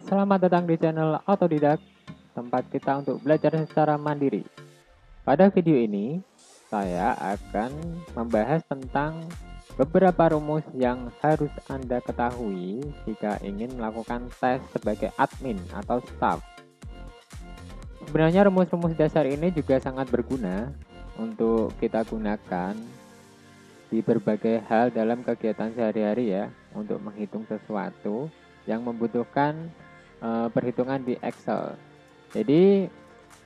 Selamat datang di channel Autodidak, tempat kita untuk belajar secara mandiri. Pada video ini, saya akan membahas tentang beberapa rumus yang harus Anda ketahui jika ingin melakukan tes sebagai admin atau staff. Sebenarnya rumus-rumus dasar ini juga sangat berguna untuk kita gunakan di berbagai hal dalam kegiatan sehari-hari ya, untuk menghitung sesuatu yang membutuhkan perhitungan di Excel. Jadi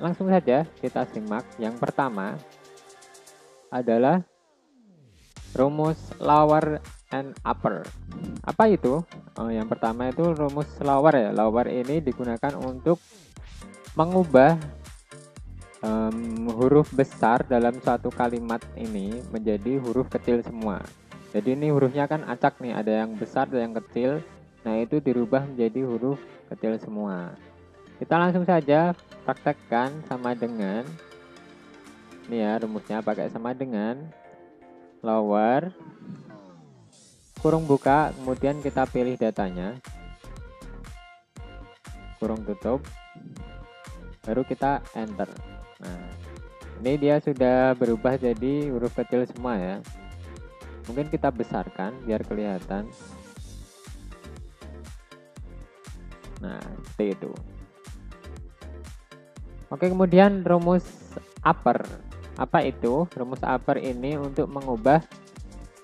langsung saja kita simak. Yang pertama adalah rumus lower and upper. Apa itu? Yang pertama itu rumus lower ya. Lower ini digunakan untuk mengubah huruf besar dalam suatu kalimat ini menjadi huruf kecil semua. Jadi ini hurufnya kan acak nih, ada yang besar, ada yang kecil. Nah itu dirubah menjadi huruf kecil semua. Kita langsung saja praktekkan sama dengan ini ya, rumusnya pakai sama dengan lower, kurung buka, kemudian kita pilih datanya, kurung tutup, baru kita enter. Nah, ini dia sudah berubah jadi huruf kecil semua ya. Mungkin kita besarkan biar kelihatan. Nah, seperti itu. Oke, kemudian rumus upper. Apa itu? Rumus upper ini untuk mengubah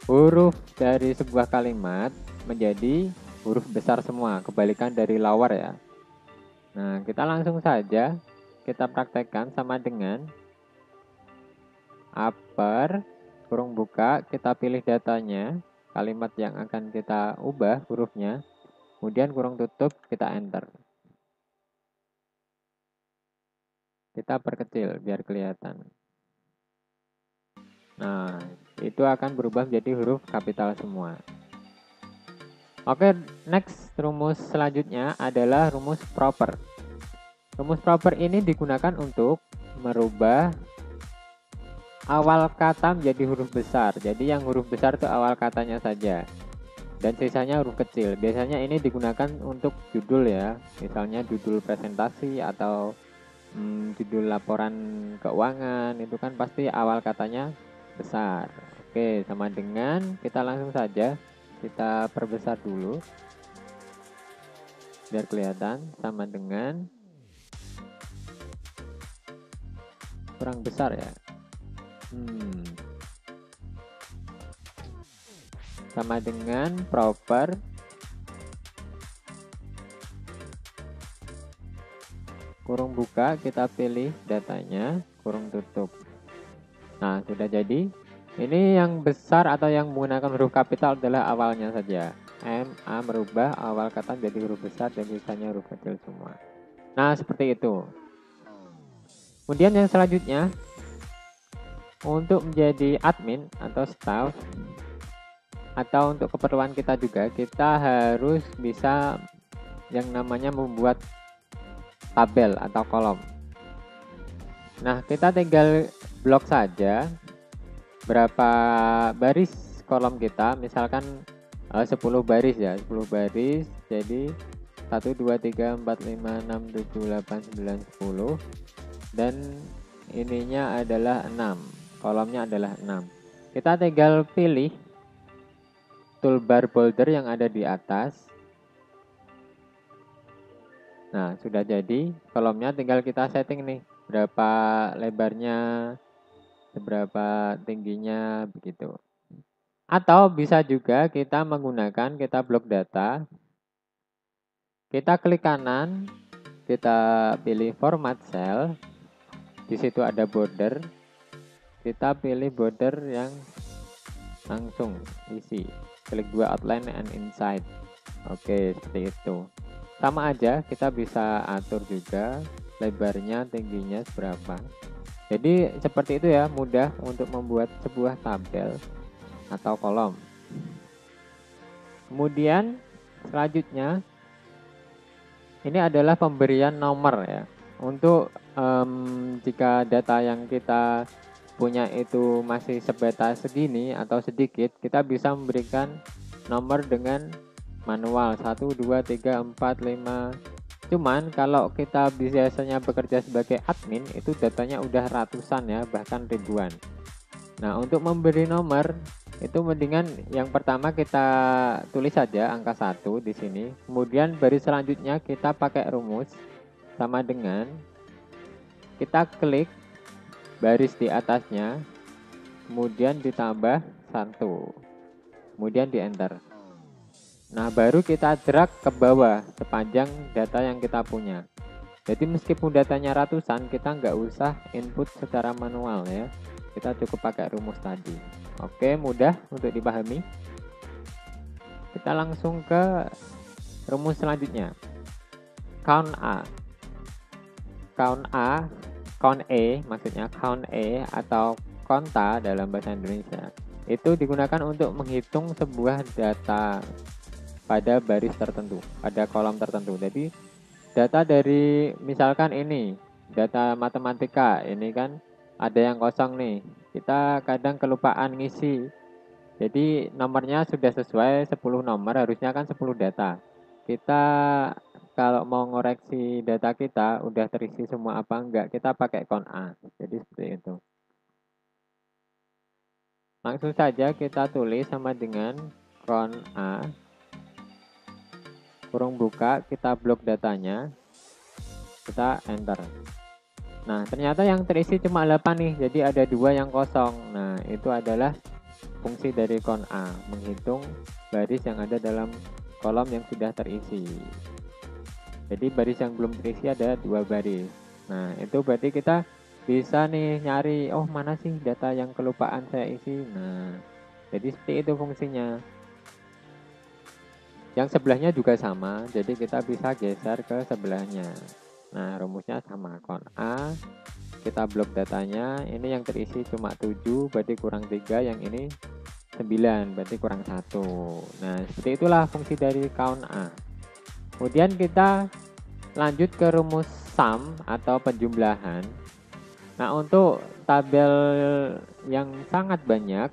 huruf dari sebuah kalimat menjadi huruf besar semua, kebalikan dari lower ya. Nah, kita langsung saja kita praktekkan sama dengan upper, kurung buka, kita pilih datanya, kalimat yang akan kita ubah hurufnya, kemudian kurung tutup, kita enter. Kita perkecil biar kelihatan. Nah, itu akan berubah menjadi huruf kapital semua. Oke, next rumus selanjutnya adalah rumus proper. Rumus proper ini digunakan untuk merubah awal kata menjadi huruf besar. Jadi yang huruf besar itu awal katanya saja, dan sisanya huruf kecil. Biasanya ini digunakan untuk judul ya, misalnya judul presentasi atau judul laporan keuangan, itu kan pasti awal katanya besar. Oke, sama dengan kita langsung saja kita perbesar dulu biar kelihatan, sama dengan kurang besar ya. Sama dengan proper, kurung buka, kita pilih datanya, kurung tutup. Nah, sudah jadi. Ini yang besar atau yang menggunakan huruf kapital adalah awalnya saja. MA merubah awal kata menjadi huruf besar dan sisanya huruf kecil semua. Nah, seperti itu. Kemudian yang selanjutnya, untuk menjadi admin atau staff, atau untuk keperluan kita juga, kita harus bisa yang namanya membuat tabel atau kolom. Nah, kita tinggal blok saja berapa baris kolom kita, misalkan 10 baris ya, 10 baris, jadi 1, 2, 3, 4, 5, 6, 7, 8, 9, 10, dan ininya adalah 6, kolomnya adalah 6. Kita tinggal pilih toolbar boulder yang ada di atas. Nah, sudah jadi kolomnya, tinggal kita setting nih, berapa lebarnya, seberapa tingginya, begitu. Atau bisa juga kita menggunakan, kita blok data, kita klik kanan, kita pilih format cell, di situ ada border, kita pilih border yang langsung isi, klik 2 outline and inside. Oke, seperti itu. Sama aja, kita bisa atur juga lebarnya, tingginya seberapa. Jadi seperti itu ya, mudah untuk membuat sebuah tabel atau kolom. Kemudian selanjutnya, ini adalah pemberian nomor ya. Untuk jika data yang kita punya itu masih sebatas segini atau sedikit, kita bisa memberikan nomor dengan manual 1, 2, 3, 4, 5, Cuman kalau kita biasanya bekerja sebagai admin, itu datanya udah ratusan ya, bahkan ribuan. Nah, untuk memberi nomor itu mendingan yang pertama kita tulis saja angka 1 di sini. Kemudian baris selanjutnya kita pakai rumus sama dengan kita klik baris di atasnya, kemudian ditambah 1. Kemudian di enter. Nah, baru kita drag ke bawah sepanjang data yang kita punya. Jadi meskipun datanya ratusan, kita nggak usah input secara manual ya. Kita cukup pakai rumus tadi. Oke, mudah untuk dipahami. Kita langsung ke rumus selanjutnya. Count A. Count A, count E, maksudnya count E atau konta dalam bahasa Indonesia. Itu digunakan untuk menghitung sebuah data pada baris tertentu, pada kolom tertentu. Jadi data dari misalkan ini data matematika, ini kan ada yang kosong nih. Kita kadang kelupaan ngisi. Jadi nomornya sudah sesuai 10 nomor, harusnya kan 10 data. Kita kalau mau ngoreksi data kita udah terisi semua apa enggak, kita pakai count A. Jadi seperti itu. Langsung saja kita tulis sama dengan count A. Kurung buka, kita blok datanya, kita enter. Nah, ternyata yang terisi cuma 8 nih, jadi ada 2 yang kosong. Nah, itu adalah fungsi dari count A, menghitung baris yang ada dalam kolom yang sudah terisi. Jadi baris yang belum terisi ada 2 baris. Nah, itu berarti kita bisa nih nyari, oh mana sih data yang kelupaan saya isi. Nah, jadi seperti itu fungsinya. Yang sebelahnya juga sama, jadi kita bisa geser ke sebelahnya. Nah, rumusnya sama, count A, kita blok datanya, ini yang terisi cuma 7, berarti kurang 3, yang ini 9, berarti kurang 1. Nah, seperti itulah fungsi dari count A. Kemudian kita lanjut ke rumus sum atau penjumlahan. Nah, untuk tabel yang sangat banyak,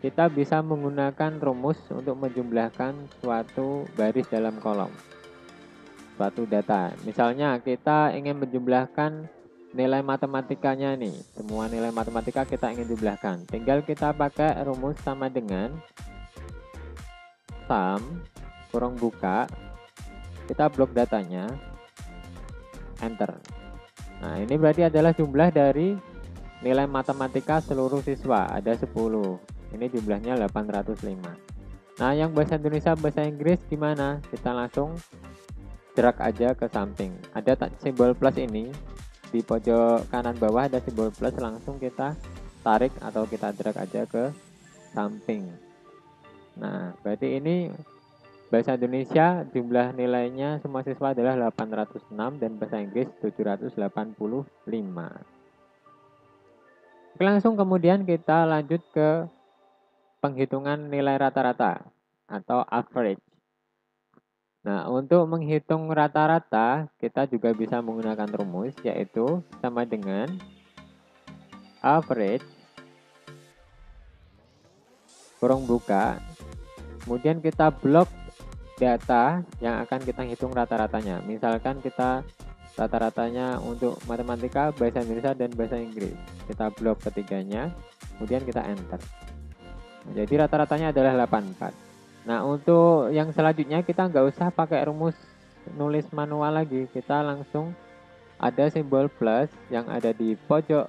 kita bisa menggunakan rumus untuk menjumlahkan suatu baris dalam kolom, suatu data. Misalnya kita ingin menjumlahkan nilai matematikanya nih, semua nilai matematika kita ingin jumlahkan. Tinggal kita pakai rumus sama dengan sum, kurung buka, kita blok datanya, enter. Nah, ini berarti adalah jumlah dari nilai matematika seluruh siswa, ada 10. Ini jumlahnya 805. Nah, yang bahasa Indonesia, bahasa Inggris gimana? Kita langsung drag aja ke samping. Ada simbol plus ini, di pojok kanan bawah ada simbol plus, langsung kita tarik atau kita drag aja ke samping. Nah, berarti ini bahasa Indonesia jumlah nilainya semua siswa adalah 806 dan bahasa Inggris 785. Oke, langsung kemudian kita lanjut ke penghitungan nilai rata-rata atau average. Nah, untuk menghitung rata-rata, kita juga bisa menggunakan rumus, yaitu sama dengan average, kurung buka, kemudian kita blok data yang akan kita hitung rata-ratanya. Misalkan kita rata-ratanya untuk matematika, bahasa Indonesia, dan bahasa Inggris. Kita blok ketiganya, kemudian kita enter. Jadi rata-ratanya adalah 84. Nah, untuk yang selanjutnya kita nggak usah pakai rumus nulis manual lagi. Kita langsung ada simbol plus yang ada di pojok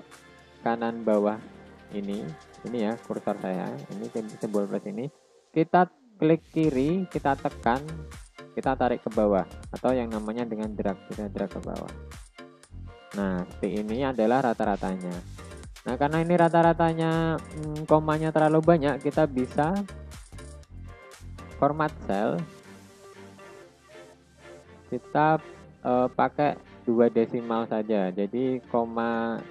kanan bawah ini. Ini ya kursor saya. Ini simbol plus ini. Kita klik kiri, kita tekan, kita tarik ke bawah. Atau yang namanya dengan drag, kita drag ke bawah. Nah, seperti ini adalah rata-ratanya. Nah, karena ini rata-ratanya komanya terlalu banyak, kita bisa format cell. Kita pakai 2 desimal saja. Jadi koma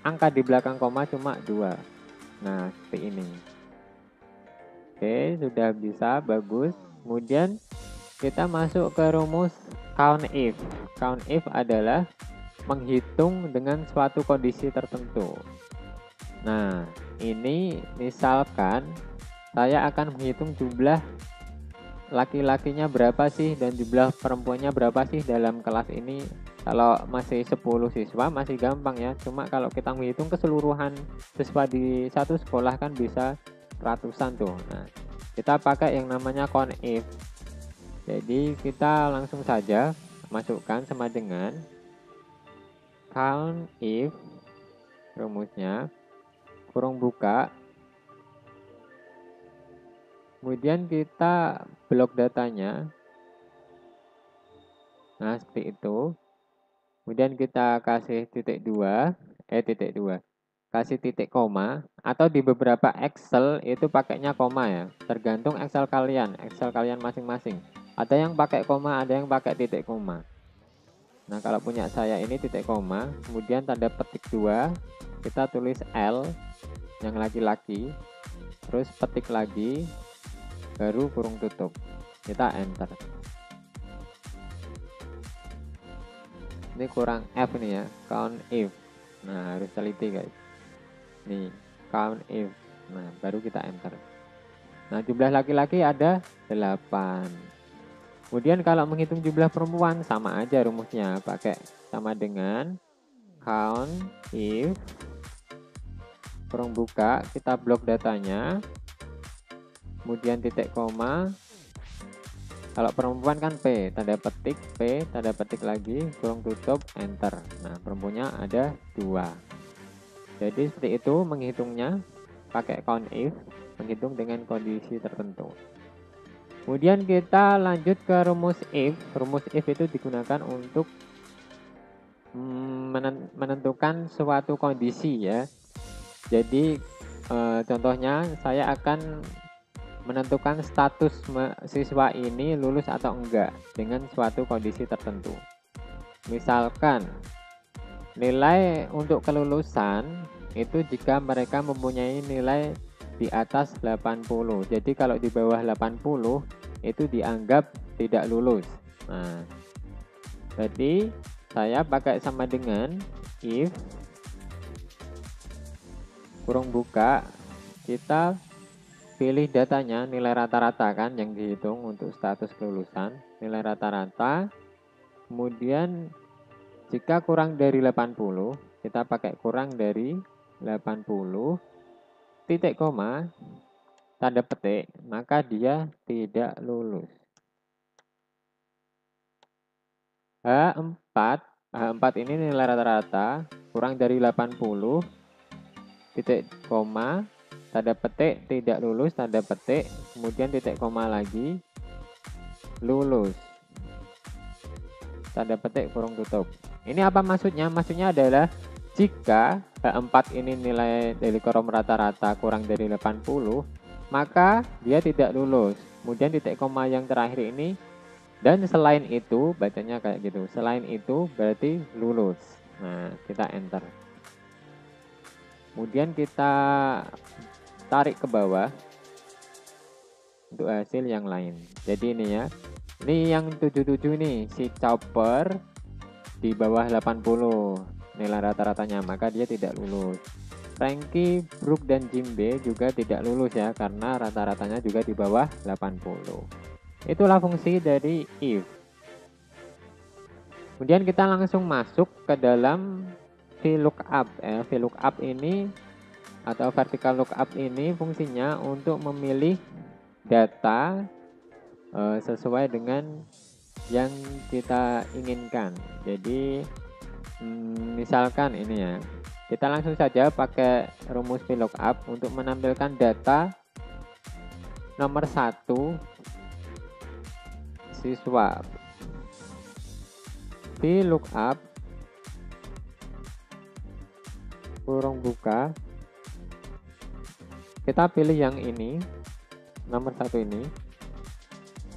angka di belakang koma cuma 2. Nah, seperti ini. Oke, sudah bisa, bagus. Kemudian kita masuk ke rumus count if. Count if adalah menghitung dengan suatu kondisi tertentu. Nah, ini misalkan saya akan menghitung jumlah laki-lakinya berapa sih dan jumlah perempuannya berapa sih dalam kelas ini. Kalau masih 10 siswa masih gampang ya, cuma kalau kita menghitung keseluruhan siswa di satu sekolah kan bisa ratusan tuh. Nah, kita pakai yang namanya count if. Jadi kita langsung saja masukkan sama dengan count if, rumusnya kurung buka, kemudian kita blok datanya. Nah, seperti itu. Kemudian kita kasih titik dua, kasih titik koma, atau di beberapa Excel itu pakainya koma ya. Tergantung Excel kalian masing-masing. Ada yang pakai koma, ada yang pakai titik koma. Nah, kalau punya saya ini titik koma, kemudian tanda petik 2, kita tulis L yang laki-laki, terus petik lagi, baru kurung tutup. Kita enter. Ini kurang F nih ya, count if. Nah, harus teliti guys. Nih, count if. Nah, baru kita enter. Nah, jumlah laki-laki ada 8. Kemudian kalau menghitung jumlah perempuan sama aja rumusnya, pakai sama dengan count if kurung buka, kita blok datanya. Kemudian titik koma. Kalau perempuan kan P, tanda petik, P, tanda petik lagi, kurung tutup, enter. Nah, perempuannya ada 2. Jadi seperti itu menghitungnya, pakai count if, menghitung dengan kondisi tertentu. Kemudian kita lanjut ke rumus if. Rumus if itu digunakan untuk menentukan suatu kondisi ya. Jadi contohnya saya akan menentukan status siswa ini lulus atau enggak dengan suatu kondisi tertentu. Misalkan nilai untuk kelulusan itu jika mereka mempunyai nilai di atas 80. Jadi kalau di bawah 80 itu dianggap tidak lulus. Nah, jadi saya pakai sama dengan if kurung buka, kita pilih datanya, nilai rata-rata kan yang dihitung untuk status kelulusan, nilai rata-rata. Kemudian jika kurang dari 80, kita pakai kurang dari 80, titik koma, tanda petik, maka dia tidak lulus. H4 ini nilai rata-rata, kurang dari 80, titik koma, tanda petik, tidak lulus, tanda petik, kemudian titik koma lagi, lulus, tanda petik kurung tutup. Ini apa maksudnya? Maksudnya adalah jika H4 ini nilai dari kolom rata-rata kurang dari 80, maka dia tidak lulus. Kemudian titik koma yang terakhir ini, dan selain itu, bacanya kayak gitu, selain itu berarti lulus. Nah, kita enter. Kemudian kita tarik ke bawah untuk hasil yang lain. Jadi ini ya, ini yang 77 nih, si chopper di bawah 80 nilai rata-ratanya, maka dia tidak lulus. Frankie, Brooke, dan Jimbe juga tidak lulus ya, karena rata-ratanya juga di bawah 80. Itulah fungsi dari if. Kemudian kita langsung masuk ke dalam VLOOKUP. VLOOKUP ini atau vertical lookup ini fungsinya untuk memilih data sesuai dengan yang kita inginkan. Jadi misalkan ini ya, kita langsung saja pakai rumus VLOOKUP untuk menampilkan data nomor 1 siswa. VLOOKUP kurung buka, kita pilih yang ini, nomor 1 ini,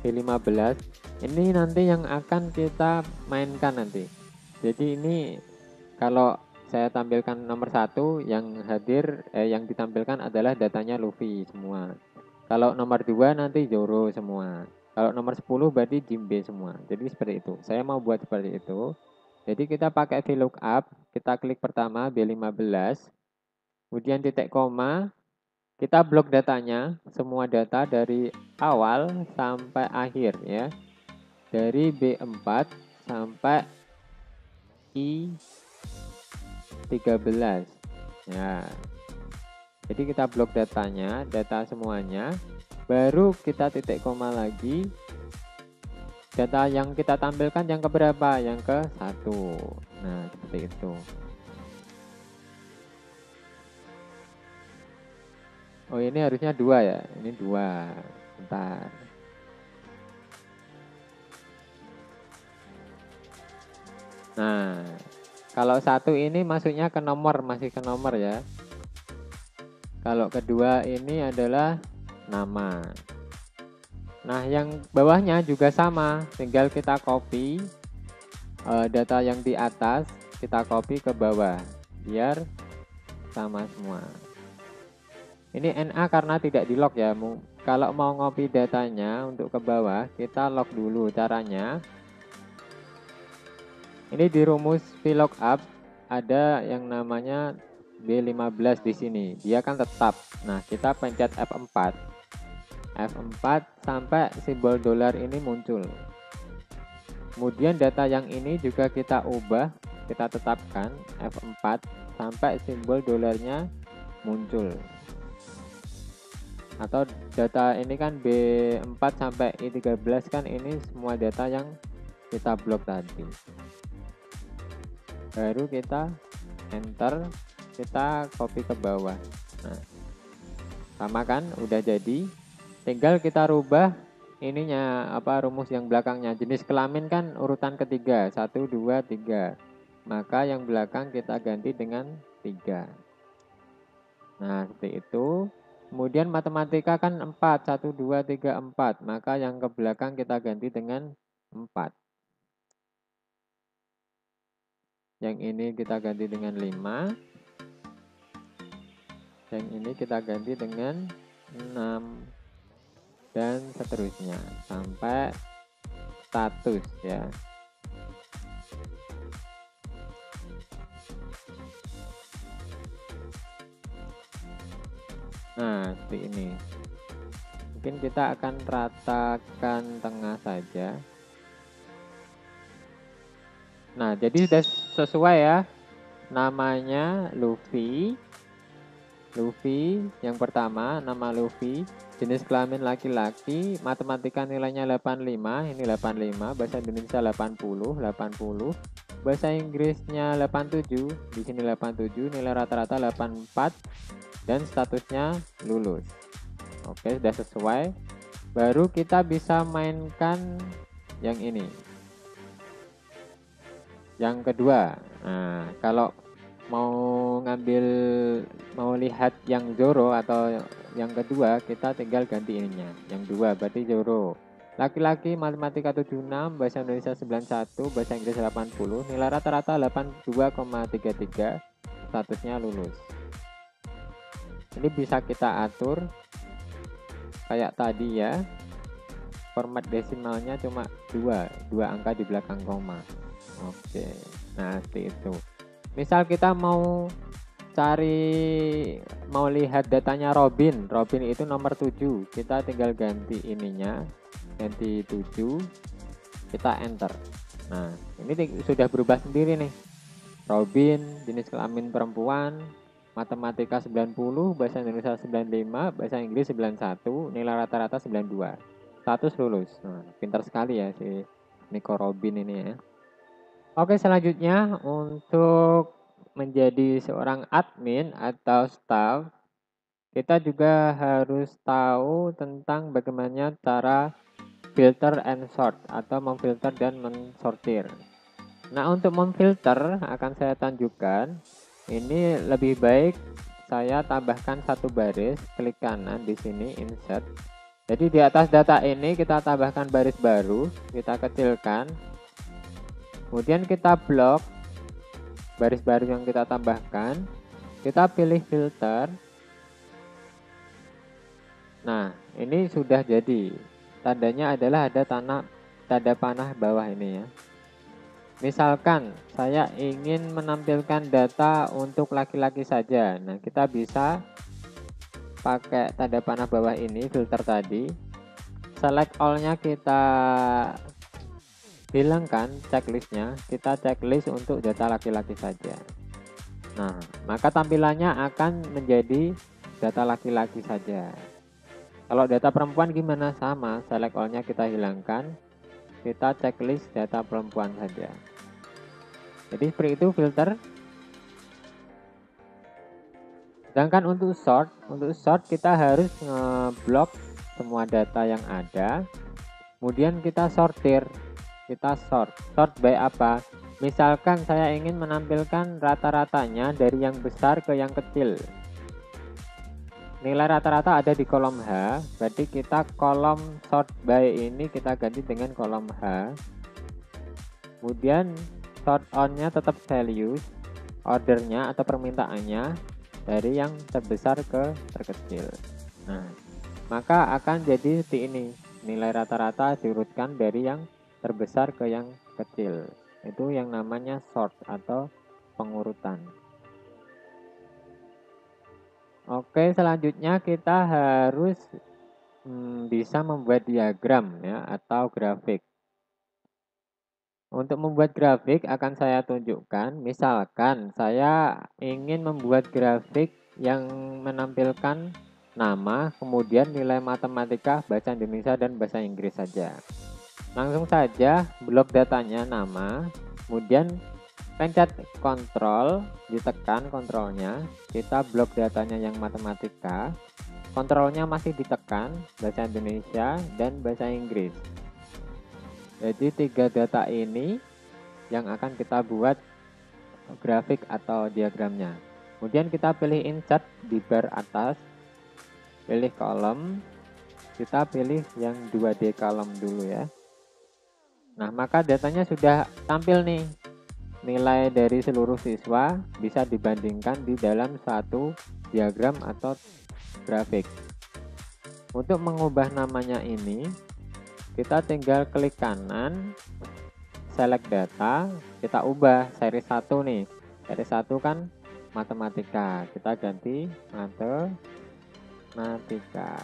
V15. Ini nanti yang akan kita mainkan nanti. Jadi ini kalau saya tampilkan nomor 1, yang hadir yang ditampilkan adalah datanya Luffy semua. Kalau nomor 2 nanti Zoro semua. Kalau nomor 10 berarti Jimbe semua. Jadi seperti itu. Saya mau buat seperti itu. Jadi kita pakai VLOOKUP, kita klik pertama B15, kemudian titik koma, Kita blok datanya, semua data dari awal sampai akhir ya. Dari B4 sampai I13. Ya. Jadi kita blok datanya, data semuanya. Baru kita titik koma lagi. Data yang kita tampilkan yang keberapa? Yang ke 1. Nah, seperti itu. Oh, ini harusnya 2 ya. Ini 2. Bentar. Nah, kalau 1 ini masuknya ke nomor, masih ke nomor ya. Kalau kedua ini adalah nama. Nah, yang bawahnya juga sama. Tinggal kita copy data yang di atas, kita copy ke bawah. Biar sama semua. Ini NA karena tidak di lock ya. Kalau mau ngopi datanya untuk ke bawah, kita lock dulu. Caranya, ini di rumus VLOOKUP ada yang namanya B15 di sini. Dia kan tetap. Nah, kita pencet F4. F4 sampai simbol dolar ini muncul. Kemudian data yang ini juga kita ubah, kita tetapkan F4 sampai simbol dolarnya muncul. Atau data ini kan B4 sampai I13 kan ini semua data yang kita blok tadi. Baru kita enter, kita copy ke bawah. Nah, sama kan udah jadi. Tinggal kita rubah ininya rumus yang belakangnya. Jenis kelamin kan urutan ketiga, 1 2 3. Maka yang belakang kita ganti dengan 3. Nah, seperti itu. Kemudian matematika kan 4, 1, 2, 3, 4. Maka yang ke belakang kita ganti dengan 4. Yang ini kita ganti dengan 5. Yang ini kita ganti dengan 6. Dan seterusnya. Sampai status ya. Nah, seperti ini. Mungkin kita akan ratakan tengah saja. Nah, jadi sudah sesuai ya. Namanya Luffy. Luffy yang pertama, nama Luffy. Jenis kelamin laki-laki. Matematika nilainya 85. Ini 85. Bahasa Indonesia 80. 80. Bahasa Inggrisnya 87. Di sini 87. Nilai rata-rata 84. Dan statusnya lulus. Oke, sudah sesuai. Baru kita bisa mainkan yang ini. Yang kedua, nah kalau mau lihat yang Zoro atau yang kedua, kita tinggal ganti ininya. Yang dua berarti Zoro. Laki-laki matematika 76, bahasa Indonesia 91, bahasa Inggris 80, nilai rata-rata 82,33, statusnya lulus. Ini bisa kita atur kayak tadi ya. Format desimalnya cuma 2 angka di belakang koma. Oke. Nah, seperti itu. Misal kita mau lihat datanya Robin. Robin itu nomor 7. Kita tinggal ganti ininya, ganti 7. Kita enter. Nah, ini sudah berubah sendiri nih. Robin, jenis kelamin perempuan, matematika 90, bahasa Indonesia 95, bahasa Inggris 91, nilai rata-rata 92. Status lulus. Nah, pintar sekali ya si Nico Robin ini ya. Oke, selanjutnya untuk menjadi seorang admin atau staff, kita juga harus tahu tentang bagaimana cara filter and sort atau memfilter dan mensortir. Nah, untuk memfilter akan saya tunjukkan. Ini lebih baik saya tambahkan satu baris, klik kanan di sini insert. Jadi di atas data ini kita tambahkan baris baru, kita kecilkan. Kemudian kita blok baris baru yang kita tambahkan. Kita pilih filter. Nah, ini sudah jadi. Tandanya adalah ada tanda panah bawah ini ya. Misalkan saya ingin menampilkan data untuk laki-laki saja. Nah, kita bisa pakai tanda panah bawah ini, filter tadi, select all-nya kita hilangkan, checklistnya kita checklist untuk data laki-laki saja. Nah, maka tampilannya akan menjadi data laki-laki saja. Kalau data perempuan gimana? Sama, select all-nya kita hilangkan, kita checklist data perempuan saja. Jadi seperti itu filter. Sedangkan untuk sort kita harus ngeblok semua data yang ada. Kemudian kita sortir. Kita sort by apa? Misalkan saya ingin menampilkan rata-ratanya dari yang besar ke yang kecil. Nilai rata-rata ada di kolom H, berarti kita kolom sort by ini kita ganti dengan kolom H. Kemudian sort on-nya tetap values, ordernya atau permintaannya dari yang terbesar ke terkecil. Nah, maka akan jadi seperti ini. Nilai rata-rata diurutkan dari yang terbesar ke yang kecil. Itu yang namanya sort atau pengurutan. Oke, selanjutnya kita harus bisa membuat diagram ya atau grafik. Untuk membuat grafik akan saya tunjukkan, misalkan saya ingin membuat grafik yang menampilkan nama, kemudian nilai matematika, bahasa Indonesia, dan bahasa Inggris saja. Langsung saja blok datanya nama, kemudian pencet kontrol, ditekan kontrolnya, kita blok datanya yang matematika, kontrolnya masih ditekan, bahasa Indonesia, dan bahasa Inggris. Jadi 3 data ini yang akan kita buat grafik atau diagramnya. Kemudian kita pilih insert di bar atas, pilih kolom, kita pilih yang 2D kolom dulu ya. Nah, maka datanya sudah tampil nih. Nilai dari seluruh siswa bisa dibandingkan di dalam satu diagram atau grafik. Untuk mengubah namanya ini, kita tinggal klik kanan, select data, kita ubah seri 1 nih. Seri 1 kan matematika, kita ganti matematika.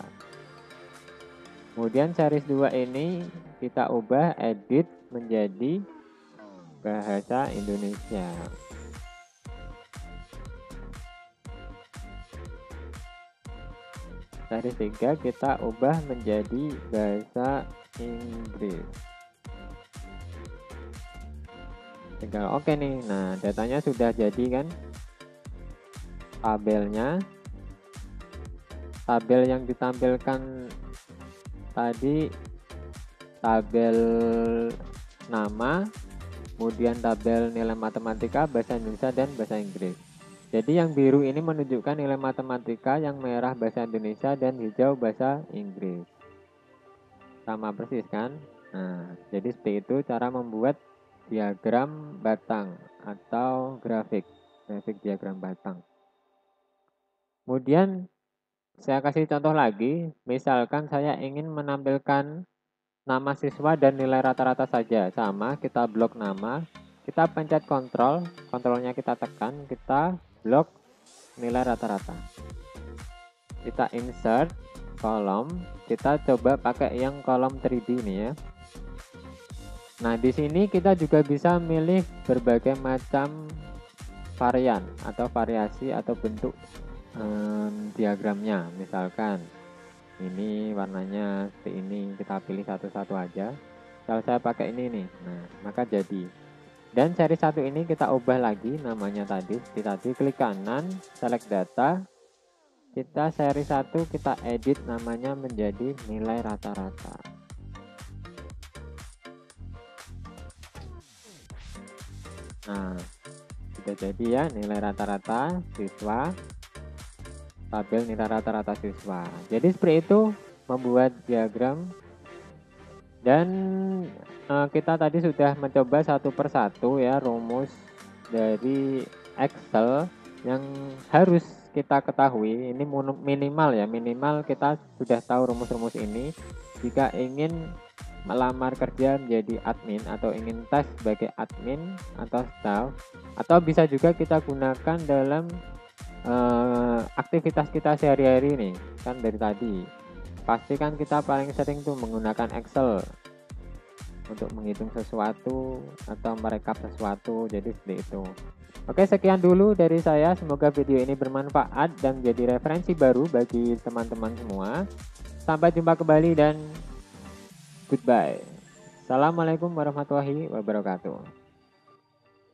Kemudian seri 2 ini kita ubah, edit menjadi bahasa Indonesia. Seri 3 kita ubah menjadi bahasa Inggris. Tinggal oke nih. Nah, datanya sudah jadi kan. Tabel yang ditampilkan tadi tabel nama, kemudian tabel nilai matematika, bahasa Indonesia, dan bahasa Inggris. Jadi yang biru ini menunjukkan nilai matematika, yang merah bahasa Indonesia, dan hijau bahasa Inggris. Sama persis kan? Nah, jadi seperti itu cara membuat diagram batang atau grafik diagram batang. Kemudian saya kasih contoh lagi, misalkan saya ingin menampilkan nama siswa dan nilai rata-rata saja. Sama, kita blok nama, kita pencet kontrol, kontrolnya kita tekan, kita blok nilai rata-rata. Kita insert kolom, kita coba pakai yang kolom 3D ini ya. Nah, di sini kita juga bisa milih berbagai macam varian atau variasi atau bentuk diagramnya. Misalkan ini warnanya seperti ini, kita pilih satu-satu aja. Kalau saya pakai ini nih, nah maka jadi. Dan seri 1 ini kita ubah lagi namanya tadi, seperti tadi, klik kanan, select data. Kita seri 1 kita edit namanya menjadi nilai rata-rata. Nah, sudah jadi ya nilai rata-rata siswa, tabel nilai rata-rata siswa. Jadi seperti itu membuat diagram. Dan kita tadi sudah mencoba satu persatu ya rumus dari Excel yang harus kita ketahui. Ini minimal ya, minimal kita sudah tahu rumus-rumus ini jika ingin melamar kerja menjadi admin atau ingin tes sebagai admin atau staff, atau bisa juga kita gunakan dalam aktivitas kita sehari-hari nih. Kan dari tadi pasti kan kita paling sering tuh menggunakan Excel untuk menghitung sesuatu atau merekap sesuatu, jadi seperti itu. Oke, sekian dulu dari saya. Semoga video ini bermanfaat dan jadi referensi baru bagi teman-teman semua. Sampai jumpa kembali dan goodbye. Assalamualaikum warahmatullahi wabarakatuh.